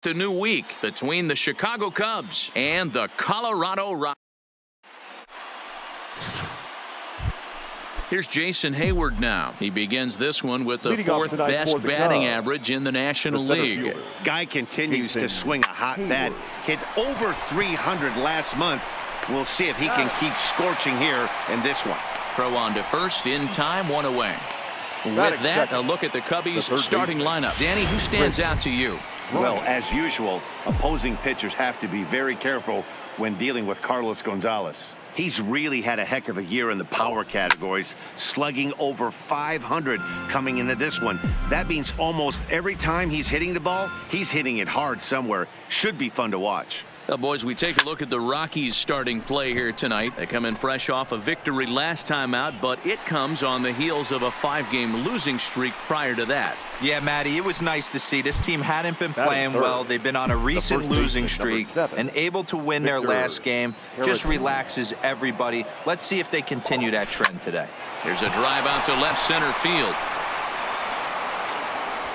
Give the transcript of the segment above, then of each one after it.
The new week between the Chicago Cubs and the Colorado Rockies. Here's Jason Heyward now. He begins this one with the fourth best batting average in the National League. Guy continues to swing a hot bat. Hit over 300 last month. We'll see if he can keep scorching here in this one. Throw on to first in time, one away. With that, a look at the Cubbies' starting lineup. Danny, who stands out to you? Well, as usual, opposing pitchers have to be very careful when dealing with Carlos Gonzalez. He's really had a heck of a year in the power categories, slugging over 500 coming into this one. That means almost every time he's hitting the ball, he's hitting it hard somewhere. Should be fun to watch. Well, boys, we take a look at the Rockies' starting play here tonight. They come in fresh off a victory last time out, but it comes on the heels of a 5-game losing streak prior to that. Yeah, Matty, it was nice to see. This team hadn't been playing well. They've been on a recent losing streak and able to win their last game. Just relaxes everybody. Let's see if they continue that trend today. Here's a drive out to left center field.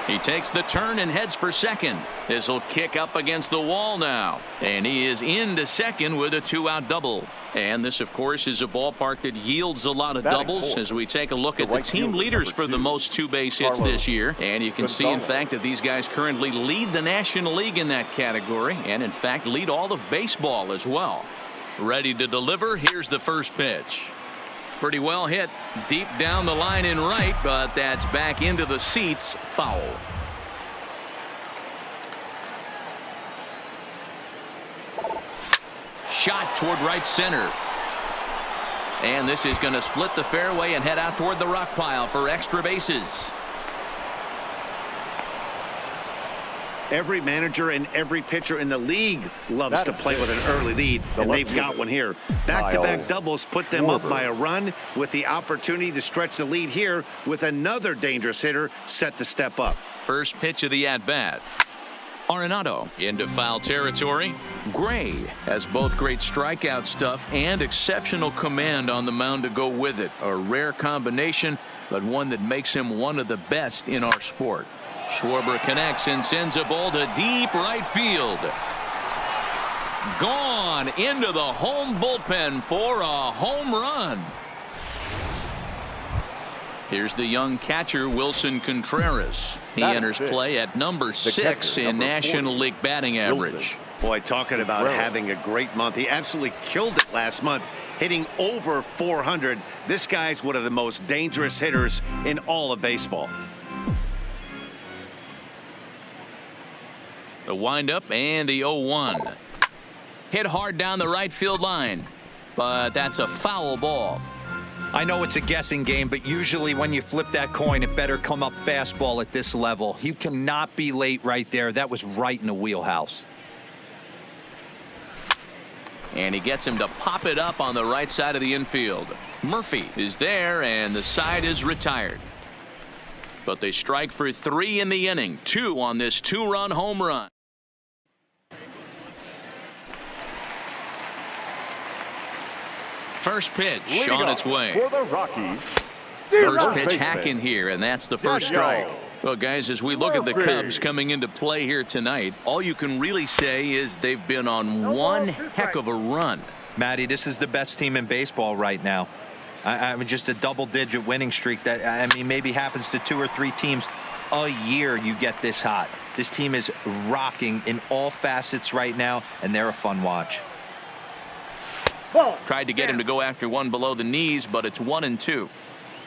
He takes the turn and heads for second. This will kick up against the wall now. And he is into second with a 2-out double. And this, of course, is a ballpark that yields a lot of doubles as we take a look at the team leaders for the most 2-base hits this year. And you can see, in fact, that these guys currently lead the National League in that category and, in fact, lead all of baseball as well. Ready to deliver. Here's the first pitch. Pretty well hit deep down the line in right, but that's back into the seats. Foul. Shot toward right center. And this is going to split the fairway and head out toward the rock pile for extra bases. Every manager and every pitcher in the league loves to play with an early lead, and they've got one here. Back-to-back doubles put them up by a run with the opportunity to stretch the lead here with another dangerous hitter set to step up. First pitch of the at-bat. Arenado into foul territory. Gray has both great strikeout stuff and exceptional command on the mound to go with it. A rare combination, but one that makes him one of the best in our sport. Schwarber connects and sends a ball to deep right field. Gone into the home bullpen for a home run. Here's the young catcher, Wilson Contreras. He enters play at number 6 in National League batting average. Boy, talking about having a great month. He absolutely killed it last month, hitting over 400. This guy's one of the most dangerous hitters in all of baseball. The windup and the 0-1. Hit hard down the right field line, but that's a foul ball. I know it's a guessing game, but usually when you flip that coin, it better come up fastball at this level. You cannot be late right there. That was right in the wheelhouse. And he gets him to pop it up on the right side of the infield. Murphy is there, and the side is retired. But they strike for 3 in the inning. 2 on this 2-run home run. First pitch on its way. For the Rockies. First pitch hacking here, and that's the first strike. Well, guys, as we look at the Cubs coming into play here tonight, all you can really say is they've been on one heck of a run. Matty, this is the best team in baseball right now. I mean, just a double-digit winning streak that, I mean, maybe happens to 2 or 3 teams a year. You get this hot. This team is rocking in all facets right now, and they're a fun watch. Tried to get him to go after one below the knees, but it's 1-2.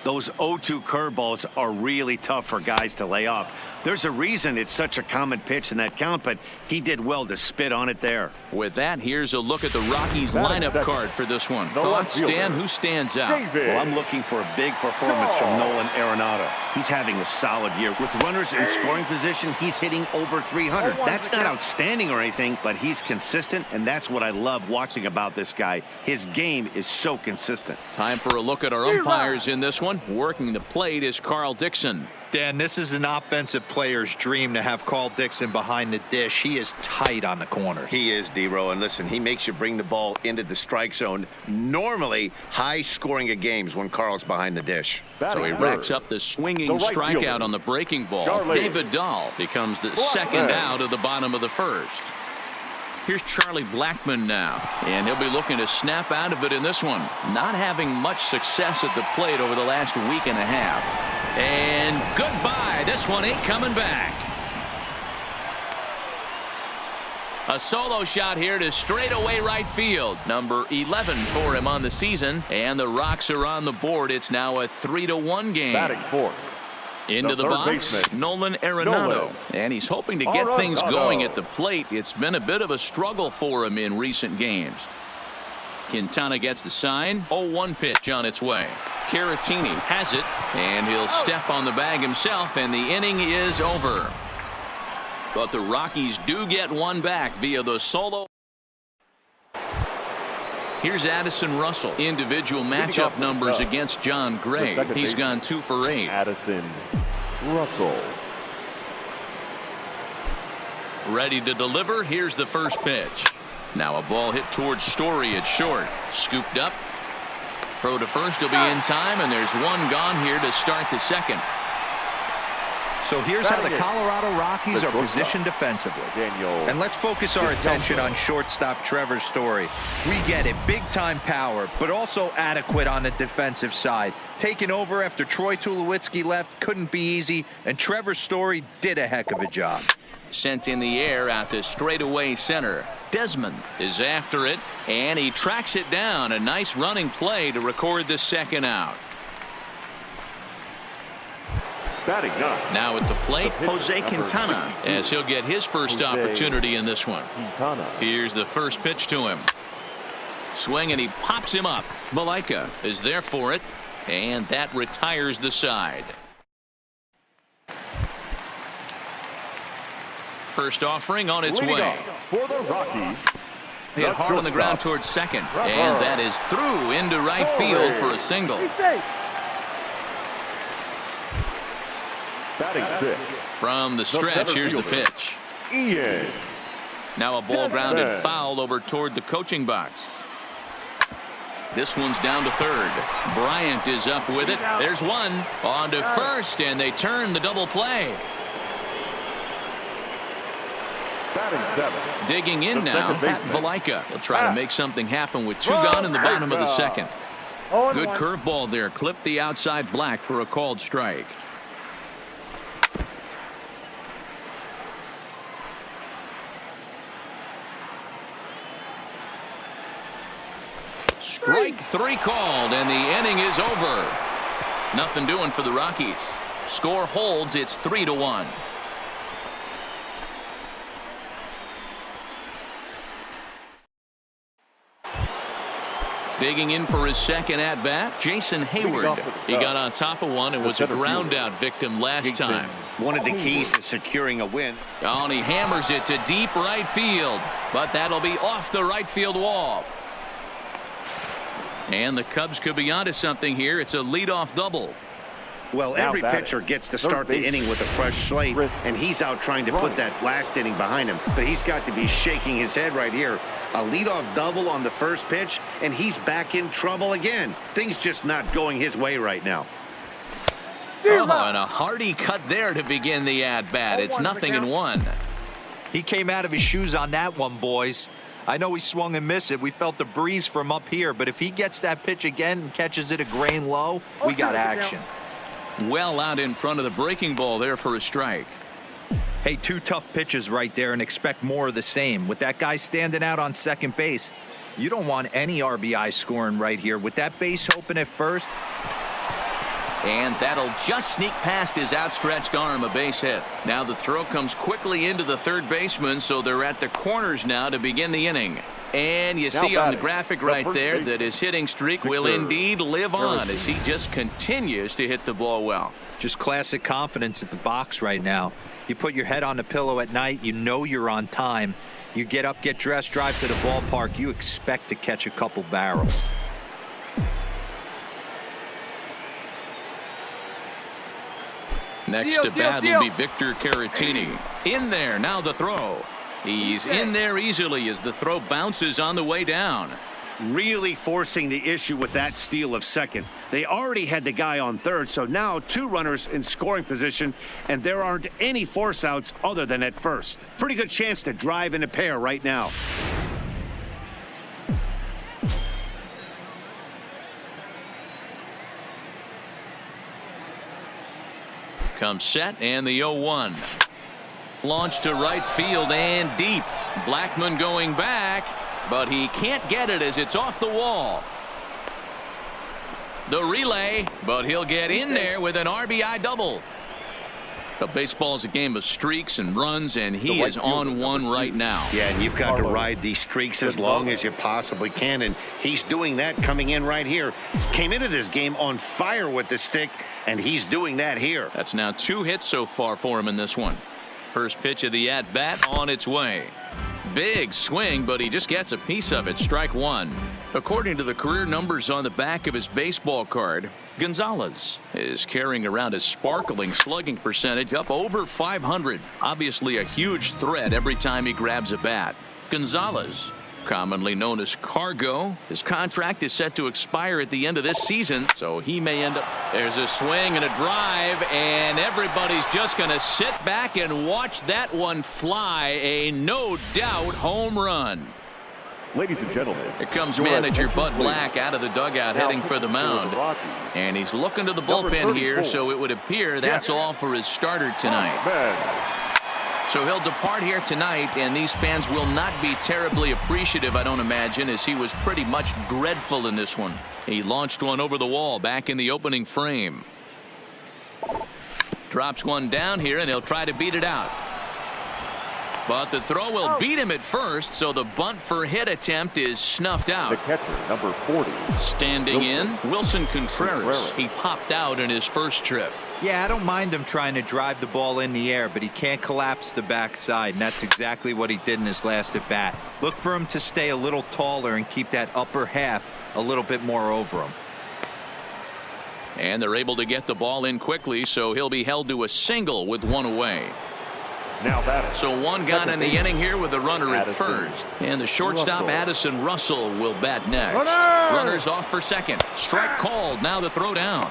Those 0-2 curveballs are really tough for guys to lay off. There's a reason it's such a common pitch in that count, but he did well to spit on it there. With that, here's a look at the Rockies lineup card for this one. Thoughts, Stan? Who stands out? Well, I'm looking for a big performance from Nolan Arenado. He's having a solid year. With runners in scoring position, he's hitting over 300. That's not outstanding or anything, but he's consistent, and that's what I love watching about this guy. His game is so consistent. Time for a look at our umpires in this one. one. Working the plate is Carl Dixon. Dan, this is an offensive player's dream to have Carl Dixon behind the dish. He is tight on the corners. He is, D-Row, and listen, he makes you bring the ball into the strike zone. Normally, high scoring of games when Carl's behind the dish. So he racks up the swinging strikeout on the breaking ball. David Dahl becomes the second out of the bottom of the first. Here's Charlie Blackmon now, and he'll be looking to snap out of it in this one. Not having much success at the plate over the last week and a half. And goodbye. This one ain't coming back. A solo shot here to straightaway right field. Number 11 for him on the season. And the Rocks are on the board. It's now a 3-1 game. Batting fourth. Into the box, Nolan Arenado. And he's hoping to get things going at the plate. It's been a bit of a struggle for him in recent games. Quintana gets the sign. 0-1 pitch on its way. Caratini has it, and he'll step on the bag himself, and the inning is over. But the Rockies do get one back via the solo. Here's Addison Russell. Individual matchup numbers against John Gray. He's gone 2 for 8. Addison Russell. Ready to deliver. Here's the first pitch. Now a ball hit towards Story at short. Scooped up. Throw to first will be in time, and there's one gone here to start the second. So here's how the Colorado Rockies are positioned defensively. And let's focus our attention on shortstop Trevor Story. We get it, big-time power, but also adequate on the defensive side. Taking over after Troy Tulowitzki left couldn't be easy, and Trevor Story did a heck of a job. Sent in the air out to straightaway center. Desmond is after it, and he tracks it down. A nice running play to record the second out. Now at the plate, Jose Quintana, as he'll get his first opportunity in this one. Here's the first pitch to him. Swing, and he pops him up. Valaika is there for it, and that retires the side. First offering on its way. For the Rockies. Hit hard on the ground towards second, and that is through into right field for a single. Batting sixth. From the stretch, here's the pitch. Ian. Now a ball grounded foul over toward the coaching box. This one's down to third. Bryant is up with it. There's one. On to first, and they turn the double play. Batting seventh. Digging in now, Pat Valaika. He'll try to make something happen with 2 gone in the bottom of the second. Good curveball there. Clipped the outside black for a called strike. Strike 3 called, and the inning is over. Nothing doing for the Rockies. Score holds. It's 3-1. Digging in for his second at bat, Jason Heyward. He got on top of one and was a ground out victim last time. One of the keys to securing a win. Oh, and he hammers it to deep right field, but that'll be off the right field wall. And the Cubs could be onto something here. It's a leadoff double. Well, every pitcher gets to start the inning with a fresh slate, and he's out trying to put that last inning behind him. But he's got to be shaking his head right here. A leadoff double on the first pitch, and he's back in trouble again. Things just not going his way right now. Oh, and a hearty cut there to begin the at-bat. It's 0-1. He came out of his shoes on that one, boys. I know he swung and missed it. We felt the breeze from up here, but if he gets that pitch again and catches it a grain low, we got action. Well out in front of the breaking ball there for a strike. Hey, 2 tough pitches right there, and expect more of the same. With that guy standing out on second base, you don't want any RBI scoring right here. With that base open at first. And that'll just sneak past his outstretched arm, a base hit. Now the throw comes quickly into the third baseman, so they're at the corners now to begin the inning. And you see on the graphic right there that his hitting streak will indeed live on as he just continues to hit the ball well. Just classic confidence at the box right now. You put your head on the pillow at night, you know you're on time. You get up, get dressed, drive to the ballpark, you expect to catch a couple barrels. Next to bat will be Victor Caratini. In there, now the throw. He's in there easily as the throw bounces on the way down. Really forcing the issue with that steal of second. They already had the guy on third, so now 2 runners in scoring position, and there aren't any force outs other than at first. Pretty good chance to drive in a pair right now. Comes set and the 0-1. Launched to right field and deep. Blackmon going back, but he can't get it as it's off the wall. The relay, but he'll get in there with an RBI double. But baseball's a game of streaks and runs, and he is on one right now. Yeah, and you've got to ride these streaks as long as you possibly can, and he's doing that coming in right here. Came into this game on fire with the stick, and he's doing that here. That's now 2 hits so far for him in this one. First pitch of the at-bat on its way. Big swing, but he just gets a piece of it. Strike 1. According to the career numbers on the back of his baseball card, Gonzalez is carrying around a sparkling slugging percentage up over 500. Obviously a huge threat every time he grabs a bat. Gonzalez, commonly known as Cargo, his contract is set to expire at the end of this season, so he may end up. There's a swing and a drive, and everybody's just going to sit back and watch that one fly. A no doubt home run. Ladies and gentlemen, Here comes manager Bud Black out of the dugout heading for the mound. And he's looking to the bullpen here, so it would appear that's all for his starter tonight. So he'll depart here tonight, and these fans will not be terribly appreciative, I don't imagine, as he was pretty much dreadful in this one. He launched one over the wall back in the opening frame. Drops one down here, and he'll try to beat it out. But the throw will beat him at first, so the bunt for hit attempt is snuffed out. The catcher, number 40. Standing in, Wilson Contreras. He popped out in his first trip. Yeah, I don't mind him trying to drive the ball in the air, but he can't collapse the backside, and that's exactly what he did in his last at bat. Look for him to stay a little taller and keep that upper half a little bit more over him. And they're able to get the ball in quickly, so he'll be held to a single with one away. Now batting. So one gone in the inning here with a runner at first. And the shortstop Addison Russell will bat next. Runners off for second. Strike called. Now the throw down.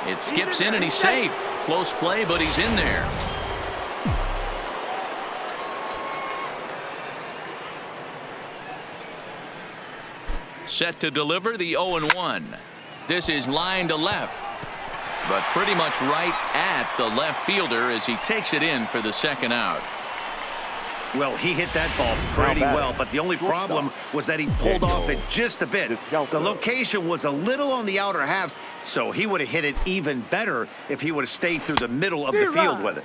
It skips in and he's safe. Close play, but he's in there. Set to deliver the 0-1. This is line to left, but pretty much right at the left fielder as he takes it in for the second out. Well, he hit that ball pretty well, but the only problem was that he pulled off it just a bit. The location was a little on the outer half, so he would have hit it even better if he would have stayed through the middle of the field with it.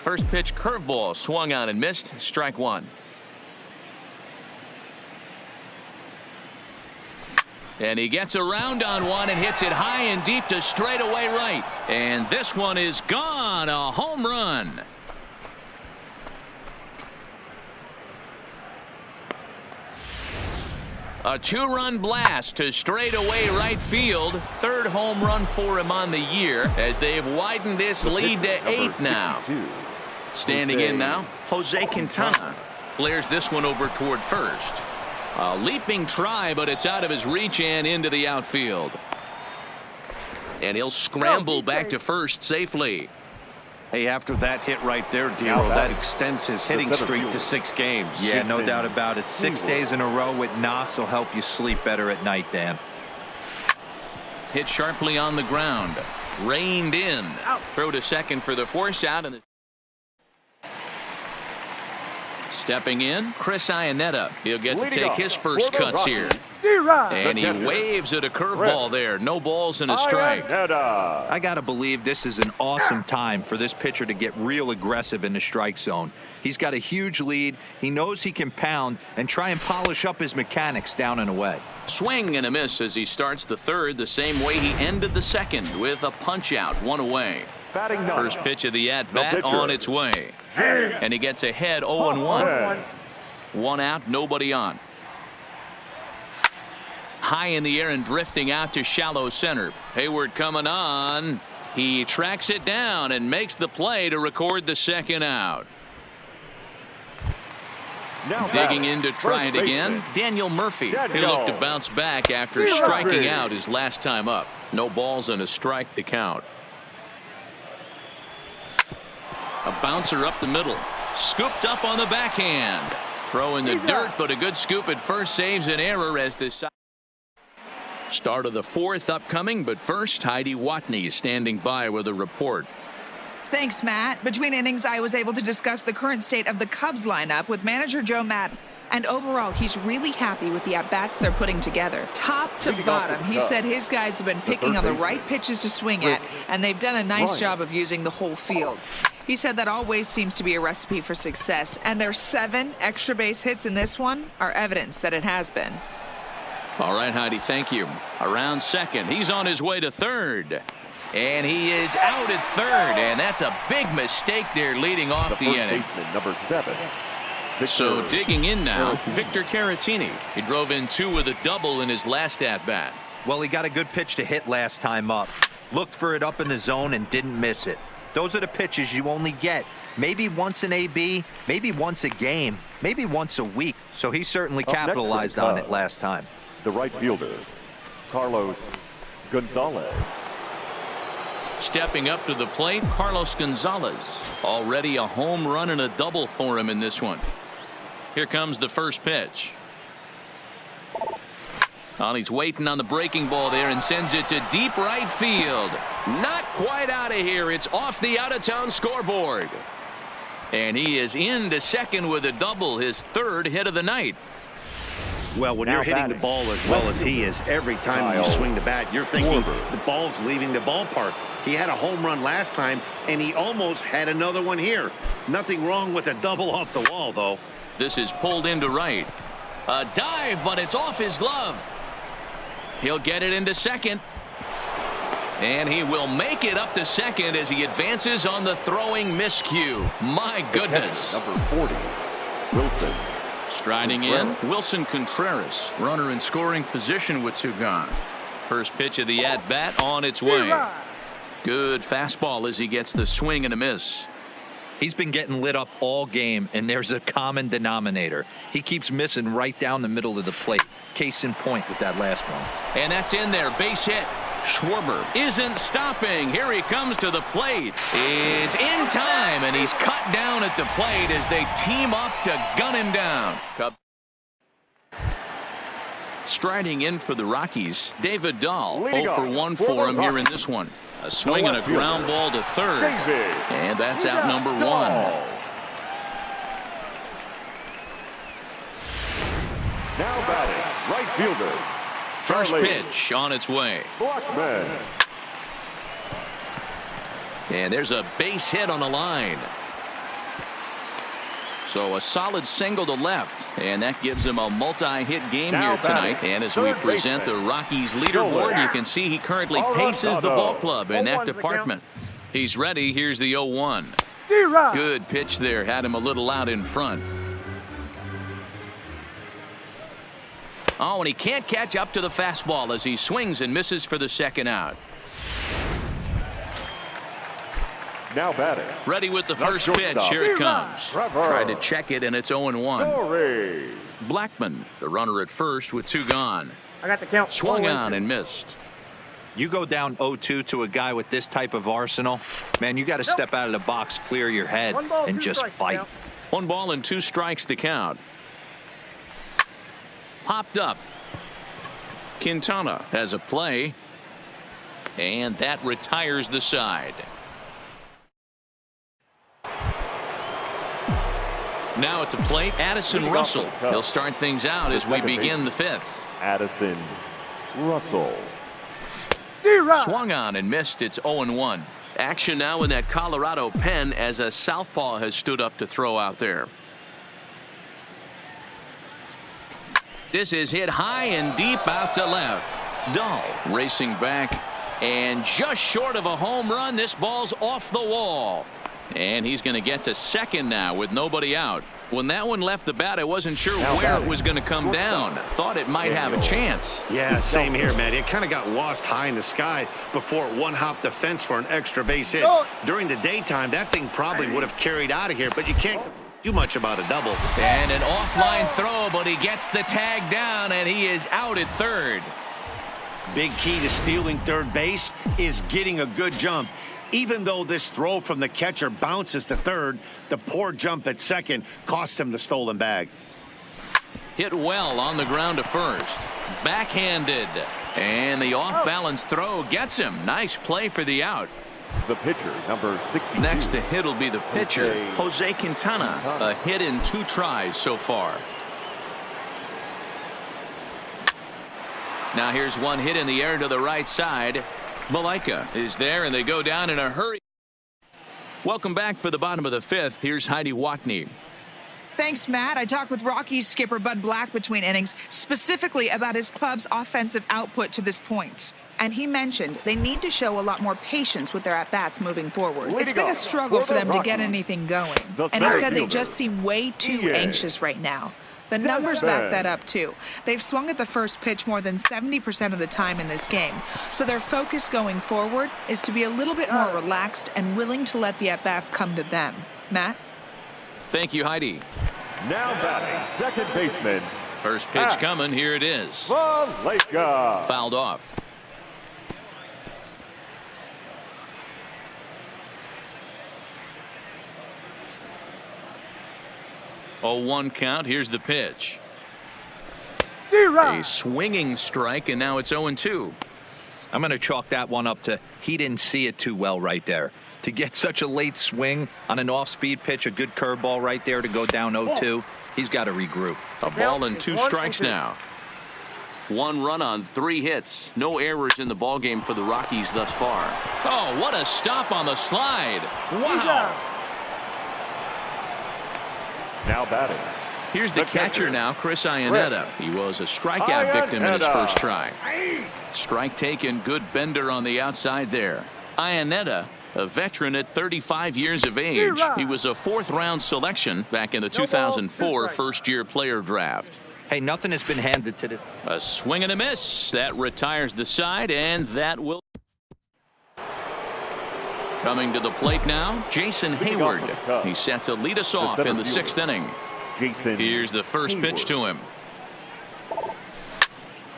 First pitch curveball swung on and missed. Strike 1. And he gets around on one and hits it high and deep to straightaway right. And this one is gone. A home run. A 2-run blast to straightaway right field. Third home run for him on the year as they've widened this lead to 8 now. Standing in now, Jose Quintana flares this one over toward first. A leaping try, but it's out of his reach and into the outfield. And he'll scramble back to first safely. Hey, after that hit right there, Dero, that extends his hitting streak to 6 games. Yeah, no doubt about it. 6 days in a row with knocks will help you sleep better at night, Dan. Hit sharply on the ground. Reined in. Throw to second for the force out. And stepping in, Chris Iannetta. He'll get to take his first cuts here. And he waves at a curveball there. No balls and a strike. I got to believe this is an awesome time for this pitcher to get real aggressive in the strike zone. He's got a huge lead. He knows he can pound and try and polish up his mechanics down and away. Swing and a miss as he starts the third the same way he ended the second with a punch out, one away. First pitch of the at-bat on its way. And he gets ahead 0-1. One out, nobody on. High in the air and drifting out to shallow center. Heyward coming on. He tracks it down and makes the play to record the second out. Now Digging in to try it first again, baseman, Daniel Murphy. He Daniel. looked to bounce back after striking out his last time up. No balls and a strike to count. A bouncer up the middle. Scooped up on the backhand. Throw in the dirt, but a good scoop at first saves an error as the start of the fourth upcoming. But first, Heidi Watney is standing by with a report. Thanks, Matt. Between innings, I was able to discuss the current state of the Cubs lineup with manager Joe Maddon. And overall, he's really happy with the at-bats they're putting together. Top to bottom, he said his guys have been picking on the right pitches to swing at, and they've done a nice job of using the whole field. He said that always seems to be a recipe for success, and their 7 extra base hits in this one are evidence that it has been. All right, Heidi, thank you. Around second, he's on his way to third. And he is out at third, and that's a big mistake there leading off the inning. Baseman, number 7. So digging in now, Victor Caratini. He drove in 2 with a double in his last at-bat. Well, he got a good pitch to hit last time up. Looked for it up in the zone and didn't miss it. Those are the pitches you only get maybe once an AB, maybe once a game, maybe once a week. So he certainly capitalized on it last time. The right fielder, Carlos Gonzalez. Stepping up to the plate, Carlos Gonzalez. Already a home run and a double for him in this one. Here comes the first pitch. Oh, he's waiting on the breaking ball there and sends it to deep right field. Not quite out of here. It's off the out-of-town scoreboard. And he is into second with a double, his 3rd hit of the night. Well, when you're hitting the ball as well as he is, every time you swing the bat, you're thinking the ball's leaving the ballpark. He had a home run last time, and he almost had another one here. Nothing wrong with a double off the wall, though. This is pulled into right. A dive, but it's off his glove. He'll get it into second. And he will make it up to second as he advances on the throwing miscue. My goodness. Number 40, Wilson. Striding in, Wilson Contreras. Runner in scoring position with 2 gone. First pitch of the at-bat on its way. Good fastball as he gets the swing and a miss. He's been getting lit up all game, and there's a common denominator. He keeps missing right down the middle of the plate. Case in point with that last one. And that's in there. Base hit. Schwarber isn't stopping. Here he comes to the plate. Is in time, and he's cut down at the plate as they team up to gun him down. Striding in for the Rockies, David Dahl. 0 for 1 for him here in this one. A swing and a ground ball to third. And that's out number 1. Now batting, right fielder. First pitch on its way. Blackman. And there's a base hit on the line. So a solid single to left, and that gives him a multi-hit game here tonight. And as we present the Rockies leaderboard, you can see he currently paces the ball club in that department. He's ready. Here's the 0-1. Good pitch there. Had him a little out in front. Oh, and he can't catch up to the fastball as he swings and misses for the second out. Now batting. Ready with the first pitch. Here it comes. Tried to check it, and it's 0-1. Blackman, the runner at first with 2 gone. I got the count. Swung on and missed. You go down 0-2 to a guy with this type of arsenal, man, you got to step out of the box, clear your head, and just fight. 1 ball and 2 strikes to count. Popped up. Quintana has a play, and that retires the side. Now at the plate, Addison Russell. He'll start things out as we begin the 5th. Addison Russell. Swung on and missed. It's 0-1. Action now in that Colorado pen as a southpaw has stood up to throw out there. This is hit high and deep out to left. Dahl racing back and just short of a home run. This ball's off the wall. And he's going to get to second now with nobody out. When that one left the bat, I wasn't sure Now where it batting. was going to come down. Thought it might have a chance. Yeah, same here, man. It kind of got lost high in the sky before it one-hopped the fence for an extra base hit. During the daytime, that thing probably would have carried out of here, but you can't do much about a double. And an offline throw, but he gets the tag down, and he is out at third. Big key to stealing third base is getting a good jump. Even though this throw from the catcher bounces to third, the poor jump at second cost him the stolen bag. Hit well on the ground to first. Backhanded. And the off-balance throw gets him. Nice play for the out. The pitcher, number 62. Next to hit will be the pitcher, Jose Quintana. A hit in 2 tries so far. Now here's one hit in the air to the right side. Malaika is there, and they go down in a hurry. Welcome back for the bottom of the 5th. Here's Heidi Watney. Thanks, Matt. I talked with Rockies skipper Bud Black between innings, specifically about his club's offensive output to this point. And he mentioned they need to show a lot more patience with their at-bats moving forward. It's been a struggle for them to get anything going. And he said they just seem way too anxious right now. The numbers back that up, too. They've swung at the first pitch more than 70% of the time in this game. So their focus going forward is to be a little bit more relaxed and willing to let the at-bats come to them. Matt? Thank you, Heidi. Now batting, second baseman. First pitch coming. Here it is. Malaika. Fouled off. Oh, 1 count. Here's the pitch. A swinging strike, and now it's 0-2. I'm going to chalk that one up to he didn't see it too well right there. To get such a late swing on an off-speed pitch, a good curveball right there to go down 0-2, he's got to regroup. A ball and 2 strikes now. 1 run on 3 hits. No errors in the ballgame for the Rockies thus far. Oh, what a stop on the slide. Wow. Now batting. Here's the catcher now, Chris Iannetta. He was a strikeout victim in his first try. Strike taken, good bender on the outside there. Iannetta, a veteran at 35 years of age. He was a 4th-round selection back in the 2004 first-year player draft. Hey, nothing has been handed to this. A swing and a miss. That retires the side, and that will. Coming to the plate now, Jason Heyward. He's set to lead us off in the 6th inning. Here's the first pitch to him.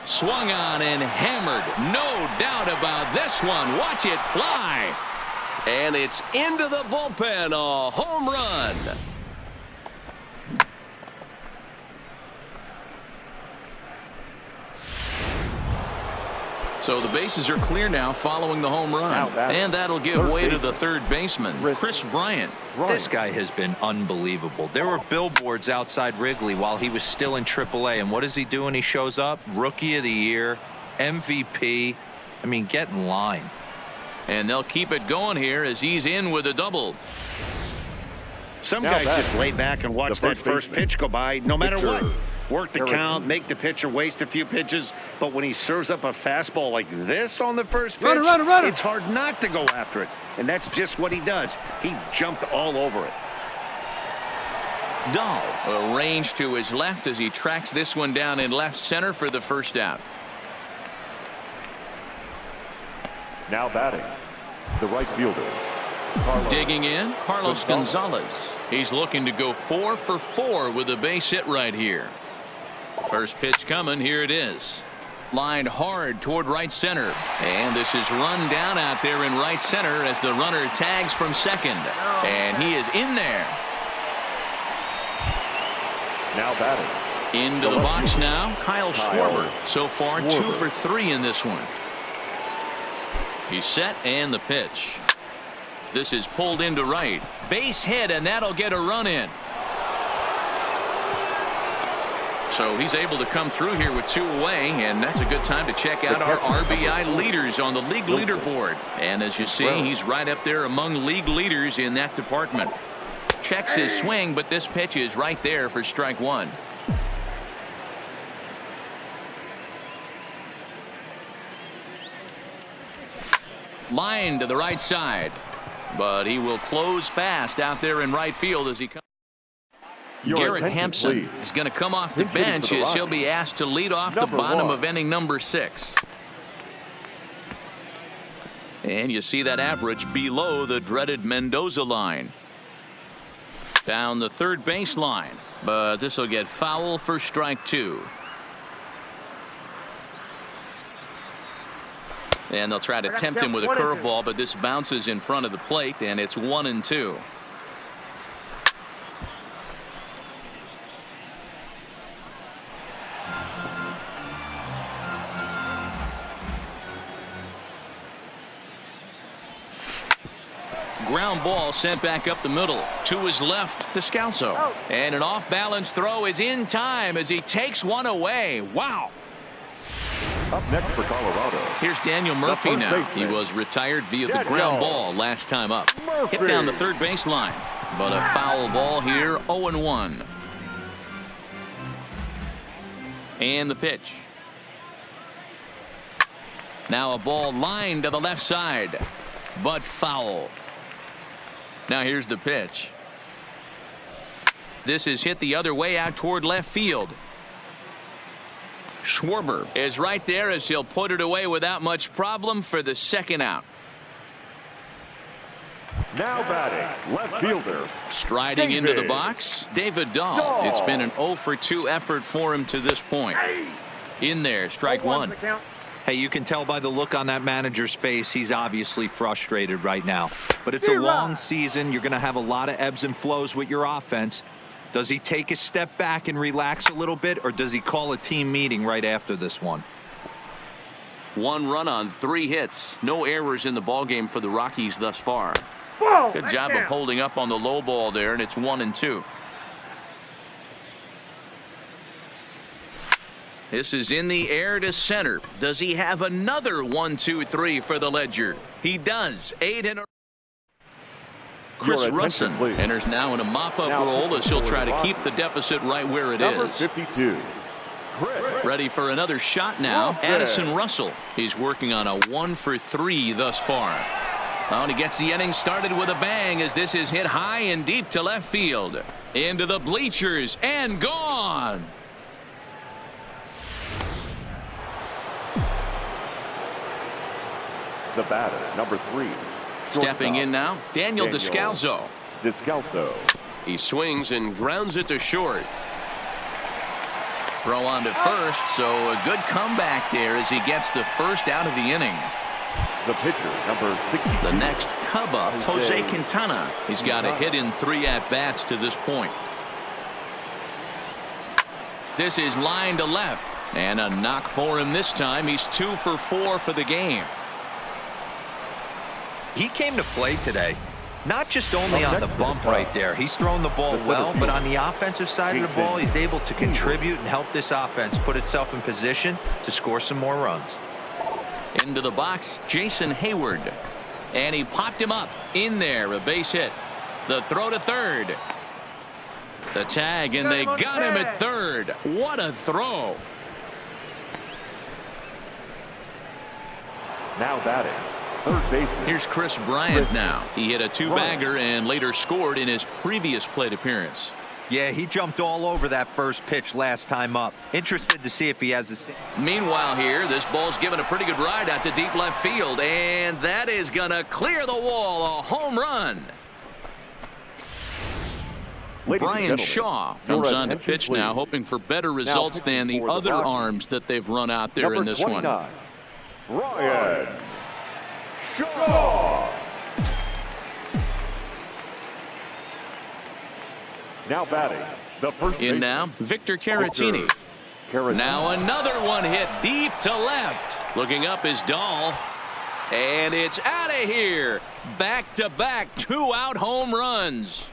Swung on and hammered. No doubt about this one. Watch it fly. And it's into the bullpen. A home run. So the bases are clear now following the home run. And that'll give way to the third baseman, Chris Bryant. This guy has been unbelievable. There were billboards outside Wrigley while he was still in AAA. And what is he doing? He shows up, Rookie of the Year, MVP. I mean, get in line. And they'll keep it going here as he's in with a double. Some guys just lay back and watch that first pitch go by no matter what. Work the count, make the pitcher waste a few pitches, but when he serves up a fastball like this on the first pitch, it's hard not to go after it. And that's just what he does. He jumped all over it. Dahl arranged to his left as he tracks this one down in left center for the first out. Now batting, the right fielder. Digging in, Carlos Gonzalez. He's looking to go 4 for 4 with a base hit right here. First pitch coming. Here it is. Lined hard toward right center. And this is run down out there in right center as the runner tags from second. And he is in there. Now batting. Into the box now, Kyle Schwarber. So far, 2 for 3 in this one. He's set, and the pitch. This is pulled into right. Base hit, and that'll get a run in. So he's able to come through here with 2 away, and that's a good time to check out our RBI leaders on the league leaderboard. And as you see, he's right up there among league leaders in that department. Checks his swing, but this pitch is right there for strike 1. Line to the right side, but he will close fast out there in right field as he comes. Garrett Hampson is going to come off the bench as he'll be asked to lead off the bottom of inning number 6. And you see that average below the dreaded Mendoza line. Down the third baseline, but this will get foul for strike 2. And they'll try to tempt him with a curveball, but this bounces in front of the plate, and it's 1-2. Ground ball sent back up the middle to his left, Descalso. And an off-balance throw is in time as he takes one away. Wow. Up next for Colorado. Here's Daniel Murphy now. He was retired via the ground ball last time up. Hit down the third baseline, but a foul ball here, 0-1. And the pitch. Now a ball lined to the left side, but foul. Now here's the pitch. This is hit the other way out toward left field. Schwarber is right there as he'll put it away without much problem for the second out. Now batting, left fielder. Striding into the box, David Dahl. It's been an 0-for-2 effort for him to this point. In there, strike 1. Hey, you can tell by the look on that manager's face, he's obviously frustrated right now. But it's a long season. You're going to have a lot of ebbs and flows with your offense. Does he take a step back and relax a little bit, or does he call a team meeting right after this one? 1 run on 3 hits. No errors in the ballgame for the Rockies thus far. Good job of holding up on the low ball there, and it's 1-2. This is in the air to center. Does he have another 1-2-3 for the Ledger? He does. 8 in a row. Chris Russin enters now in a mop-up role as he'll try to keep the deficit right where it is. 52. Ready for another shot now. Addison Russell. He's working on a 1-for-3 thus far. And he gets the inning started with a bang as this is hit high and deep to left field. Into the bleachers and gone. The batter, number 3. Stepping in now, Daniel Descalso. He swings and grounds it to short. Throw on to first, so a good comeback there as he gets the first out of the inning. The pitcher, number 60. The next Cub up, Jose Quintana. He's got a hit in 3 at-bats to this point. This is line to left, and a knock for him this time. He's 2-for-4 for the game. He came to play today, not just only on the bump right there. He's thrown the ball well, but on the offensive side of the ball, he's able to contribute and help this offense put itself in position to score some more runs. Into the box, Jason Heyward. And he popped him up in there, a base hit. The throw to third. The tag, and they got him at third. What a throw. Now batting, third baseman. Here's Chris Bryant now. He hit a 2-bagger and later scored in his previous plate appearance. Yeah, he jumped all over that first pitch last time up. Interested to see if he has the same. Meanwhile here, this ball's given a pretty good ride out to deep left field, and that is going to clear the wall. A home run. Brian Shaw comes on to pitch now, hoping for better results than the other arms that they've run out there in this one. Brian Shaw. Now batting, the first in now, Victor Caratini. Now another one hit deep to left. Looking up is Dahl. And it's out of here. Back-to-back 2-out home runs.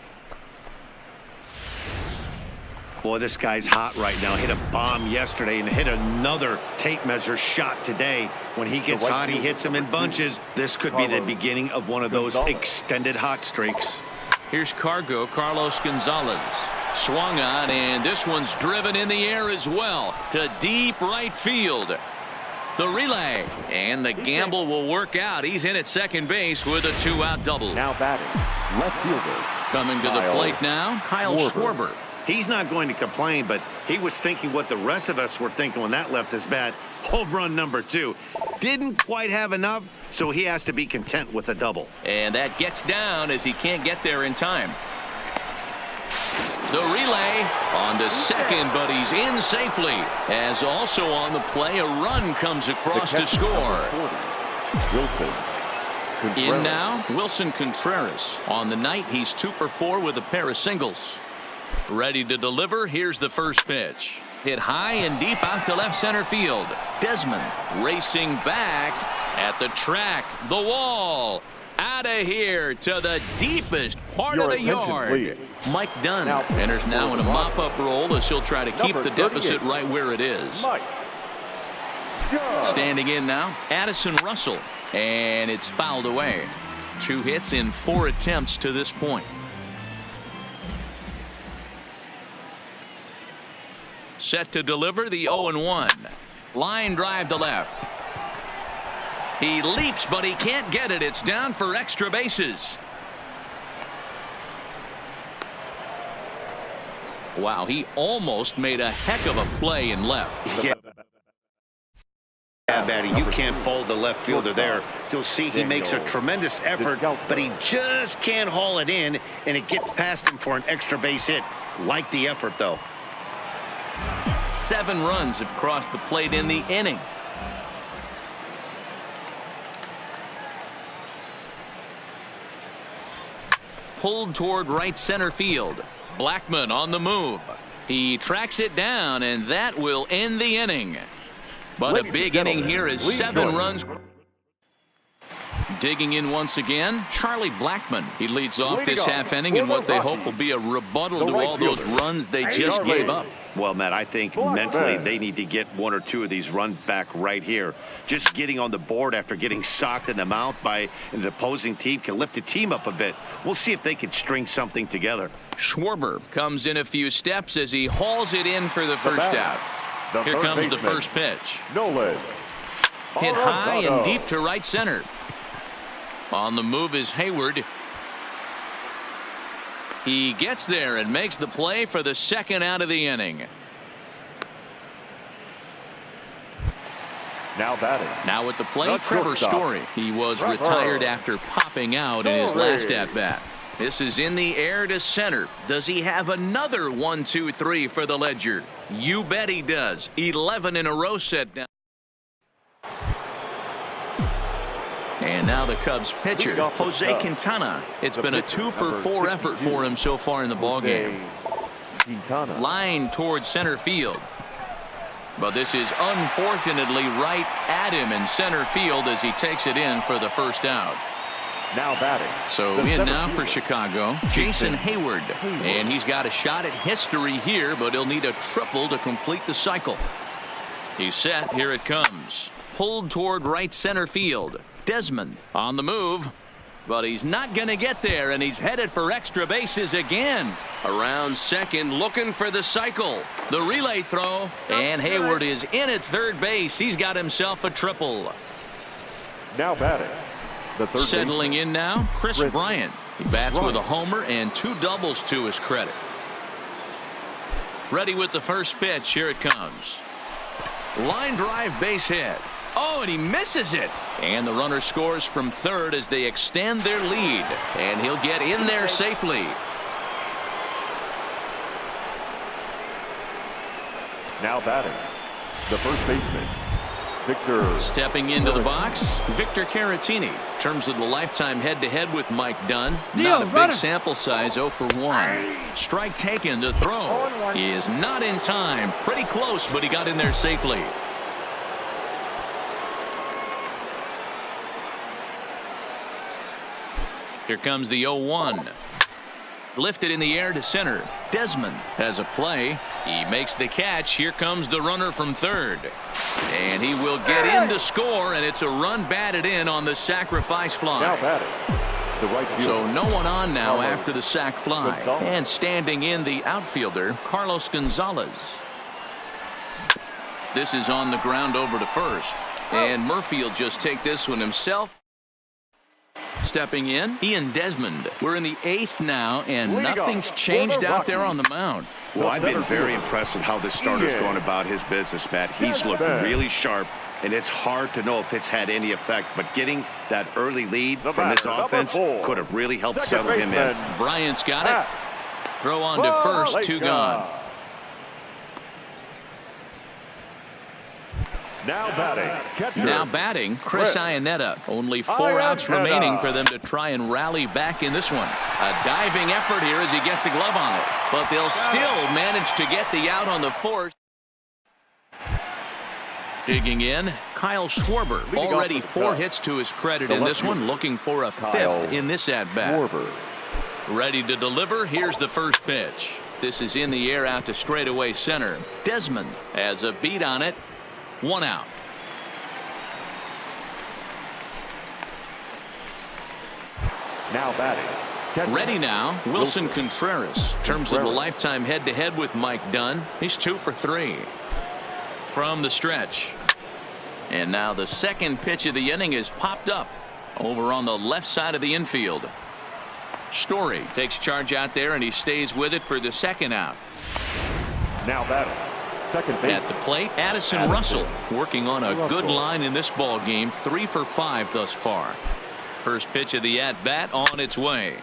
Boy, this guy's hot right now. Hit a bomb yesterday and hit another tape measure shot today. When he gets hot, he hits them in bunches. This could be the beginning of one of those extended hot streaks. Here's Carlos Gonzalez. Swung on, and this one's driven in the air as well to deep right field. The relay, and the gamble will work out. He's in at second base with a 2-out double. Now batting, left fielder. Coming to the plate now, Kyle Schwarber. He's not going to complain, but he was thinking what the rest of us were thinking when that left his bat. Home run number 2. Didn't quite have enough, so he has to be content with a double. And that gets down as he can't get there in time. The relay on to second, but he's in safely. As also on the play, a run comes across to score. Wilson Contreras. In now, Wilson Contreras. On the night, he's 2 for 4 with a pair of singles. Ready to deliver. Here's the first pitch. Hit high and deep out to left center field. Desmond racing back at the track. The wall. Out of here to the deepest part of the yard. Please. Mike Dunn Now, enters now in a mop-up role as he'll try to keep Number the deficit 38. right where it is. Mike Dunn. Standing in now, Addison Russell. And it's fouled away. 2 hits in 4 attempts to this point. Set to deliver the 0-1. Line drive to left. He leaps, but he can't get it. It's down for extra bases. Wow, he almost made a heck of a play in left. Yeah, Batty, you can't fold the left fielder there. You'll see he makes a tremendous effort, but he just can't haul it in, and it gets past him for an extra base hit. Like the effort, though. 7 runs have crossed the plate in the inning. Pulled toward right center field. Blackmon on the move. He tracks it down, and that will end the inning. But a big inning here is 7 runs. Digging in once again, Charlie Blackmon. He leads off this half inning in what they hope will be a rebuttal to all those runs they just gave up. Well, Matt, I think mentally they need to get 1 or 2 of these runs back right here. Just getting on the board after getting socked in the mouth by an opposing team can lift the team up a bit. We'll see if they can string something together. Schwarber comes in a few steps as he hauls it in for the first out. Here comes the first pitch. Nolan. Hit high and deep to right center. On the move is Heyward. He gets there and makes the play for the second out of the inning. Now batting. Now at the plate, The Trevor shortstop. Story. He was Trevor. retired after popping out in his Story. last at-bat. This is in the air to center. Does he have another 1, 2, 3 for the ledger? You bet he does. 11 in a row set down. And now the Cubs pitcher, Jose Quintana. It's been a 2 for 4 effort for him so far in the ballgame. Quintana. Line towards center field. But this is unfortunately right at him in center field as he takes it in for the first out. Now batting. So The in center now fielder. for Chicago, Jason Heyward. And he's got a shot at history here, but he'll need a triple to complete the cycle. He's set. Here it comes. Pulled toward right center field. Desmond on the move, but he's not going to get there, and he's headed for extra bases again. Around second, looking for the cycle. The relay throw, and Heyward is in at third base. He's got himself a triple. Now batting. The third Settling in now, Chris Bryant. He bats with a homer and 2 doubles to his credit. Ready with the first pitch. Here it comes. Line drive, base hit. Oh, and he misses it. And the runner scores from third as they extend their lead. And he'll get in there safely. Now batting. The first baseman, Victor. Stepping into the box, Victor Caratini. In terms of the lifetime head-to-head with Mike Dunn, not a big sample size, 0 for 1. Strike taken to throw. He is not in time. Pretty close, but he got in there safely. Here comes the 0-1. Lifted in the air to center. Desmond has a play. He makes the catch. Here comes the runner from third. And he will get in to score, and it's a run batted in on the sacrifice fly. Now batting. The right fielder. So no one on now after the sac fly. And standing in the outfielder, Carlos Gonzalez. This is on the ground over to first. And Murphy will just take this one himself. Stepping in, Ian Desmond. We're in the 8th now, and nothing's changed out there on the mound. Well, I've been very impressed with how this starter's going about his business, Matt. He's looked really sharp, and it's hard to know if it's had any effect. But getting that early lead from this offense could have really helped settle him in. Bryant's got it. Throw on to first, 2 gone. Now batting, Chris Iannetta. Only 4 outs remaining for them to try and rally back in this one. A diving effort here as he gets a glove on it. But they'll still manage to get the out on the 4th. Digging in, Kyle Schwarber. Already 4 hits to his credit in this one. Looking for a 5th in this at-bat. Ready to deliver. Here's the first pitch. This is in the air out to straightaway center. Desmond has a beat on it. 1 out. Now batting. Ready now, Wilson Contreras. In terms of the lifetime head-to-head with Mike Dunn, he's 2 for 3. From the stretch. And now the second pitch of the inning is popped up over on the left side of the infield. Story takes charge out there, and he stays with it for the 2nd out. Now batting. Second base. At the plate, Addison Russell working on a good line in this ball game. 3 for 5 thus far. First pitch of the at-bat on its way.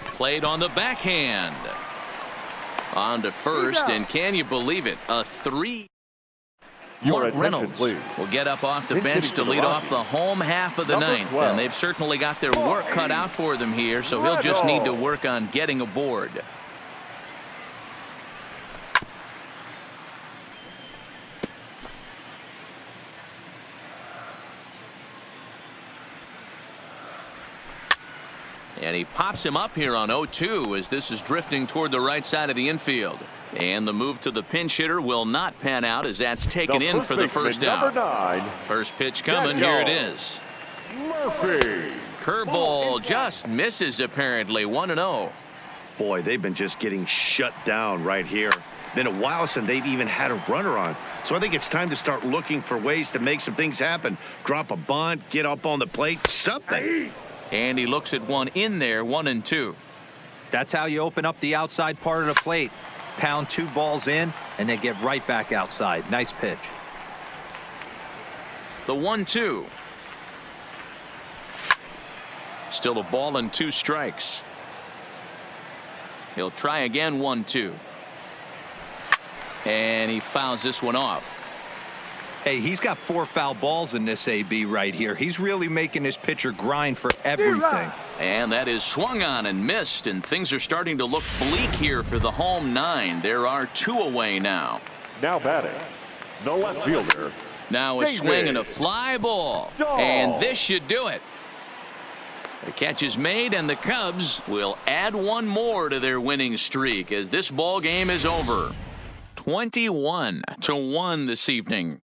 Played on the backhand. On to first, and can you believe it? A 3. Mark Reynolds will get up off the bench to lead off the home half of the 9th. And they've certainly got their work cut out for them here, so he'll just need to work on getting aboard. And he pops him up here on 0-2 as this is drifting toward the right side of the infield. And the move to the pinch hitter will not pan out as that's taken in for the first out. First pitch coming. Here it is. Murphy. Curveball just misses apparently. 1-0. Boy, they've been just getting shut down right here. Been a while since they've even had a runner on. So I think it's time to start looking for ways to make some things happen. Drop a bunt, get up on the plate, something. And he looks at one in there, 1-2. That's how you open up the outside part of the plate. Pound 2 balls in, and then get right back outside. Nice pitch. The 1-2. Still a ball and 2 strikes. He'll try again, 1-2. And he fouls this one off. Hey, he's got 4 foul balls in this AB right here. He's really making his pitcher grind for everything. And that is swung on and missed, and things are starting to look bleak here for the home 9. There are 2 away now. Now batting. The left fielder. Now a swing and a fly ball. And this should do it. The catch is made, and the Cubs will add 1 more to their winning streak as this ball game is over. 21-1 this evening.